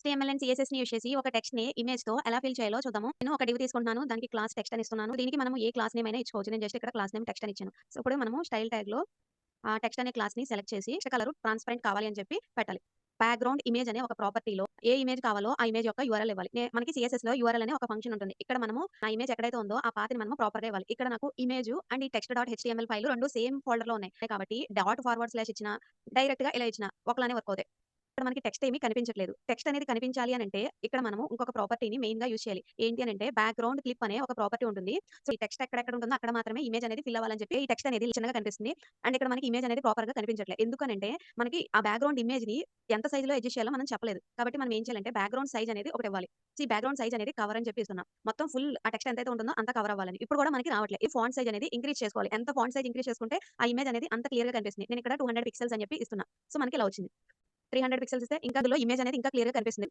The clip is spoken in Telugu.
HTML అండ్ CSS‌ని యూజ్ చేసి ఒక టెక్స్ట్‌ని ఇమేజ్‌తో ఎలా ఫిల్ చేయాలో చూద్దాము. నేను ఒక డివ్ తీసుకుంటున్నాను. దానికి క్లాస్ టెక్స్ట్ అని ఇస్తున్నాను. దీనికి మనము ఏ క్లాస్ నేమ్ అయినా ఇచ్చుకోవచ్చు. నేను జస్ట్ ఇక్కడ క్లాస్ నేమ్ టెక్స్ట్ అని ఇచ్చాను. సో, ఇప్పుడు మనము స్టైల్ ట్యాగ్‌లో టెక్స్ట్ అనే క్లాస్‌ని సెలెక్ట్ చేసి కలర్ ట్రాన్స్‌పరెంట్ కావాలి అని చెప్పి పెట్టాలి. బ్యాక్‌గ్రౌండ్ ఇమేజ్ అనే ఒక ప్రాపర్టీలో ఏ ఇమేజ్ కావాలో ఆ ఇమేజ్ యొక్క యూఆర్ఎల్ ఇవ్వాలి. మనకి CSS‌లో యూఆర్ఎల్ అనే ఒక ఫంక్షన్ ఉంటుంది. ఇక్కడ మనము ఆ ఇమేజ్ ఎక్కడైతే ఉందో ఆ పాత్‌ని మనము ప్రాపర్‌గా ఇవ్వాలి. ఇక్కడ నాకు ఇమేజ్ అండ్ ఈ text dot HTML file 2 same ఫోల్డర్‌లో ఉన్నాయి. కాబట్టి డాట్ ఫార్వర్డ్ స్లాష్ ఇచ్చినా, డైరెక్ట్‌గా ఇలా ఇచ్చినా ఒకలానే వర్క్ అవుతాయి. ఇక్కడ మనకి టెక్స్ట్ ఏమి కనిపించట్లేదు. టెక్స్ట్ అనేది కనిపించాలి అనంటే ఇక్కడ మనము ఇంకొక ప్రాపర్టీని మెయిన్‌గా యూజ్ చేయాలి. ఏంటి అనంటే బ్యాక్‌గ్రౌండ్ క్లిప్ అనే ఒక ప్రాపర్టీ ఉంటుంది. సో, ఈ టెక్స్ట్ ఎక్కడెక్కడ ఉంటుందో అక్కడ మాత్రమే ఇమేజ్ అనేది ఫిల్ అవ్వాలని చెప్పి ఈ టెక్స్ట్ అనేది చిన్నగా కనిపిస్తుంది. అండ్ ఇక్కడ మనకి ఇమేజ్ అనేది ప్రాపర్‌గా కనిపించట్లేదు. ఎందుకనంటే మనకి ఆ బ్యాక్‌గ్రౌండ్ ఇమేజ్‌ని ఎంత సైజ్‌లో అడ్జస్ట్ చేయాలో మనం చెప్పలేదు. కాబట్టి మనం ఏం చేయాలంటే బ్యాక్‌గ్రౌండ్ సైజ్ అనేది ఒకటి ఇవ్వాలి. సో, ఈ బ్యాక్‌గ్రౌండ్ సైజ్ అనేది కవర్ అని చెప్పి ఇస్తున్నాం. మొత్తం ఫుల్ ఆ టెక్స్ట్ ఎంతైతే ఉంటుందో అంతా కవర్ అవ్వాలని. ఇప్పుడు కూడా మనకి రావట్లేదు. ఈ ఫాంట్ సైజ్ అనేది ఇంక్రీజ్ చేసుకోవాలి. ఎంత ఫాంట్ సైజ్ ఇంక్రీజ్ చేసుకుంటే ఆ ఇమేజ్ అనేది అంత క్లియర్‌గా కనిపిస్తుంది. నేను ఇక్కడ 200 పిక్సెల్స్ అని చెప్పి ఇస్తున్నా. సో, మనకి ఇలా వచ్చింది. 300 పిక్సెల్స్ ఇస్తే ఇంకా అందులో ఇమేజ్ అనేది ఇంకా క్లియర్‌గా కనిపిస్తుంది.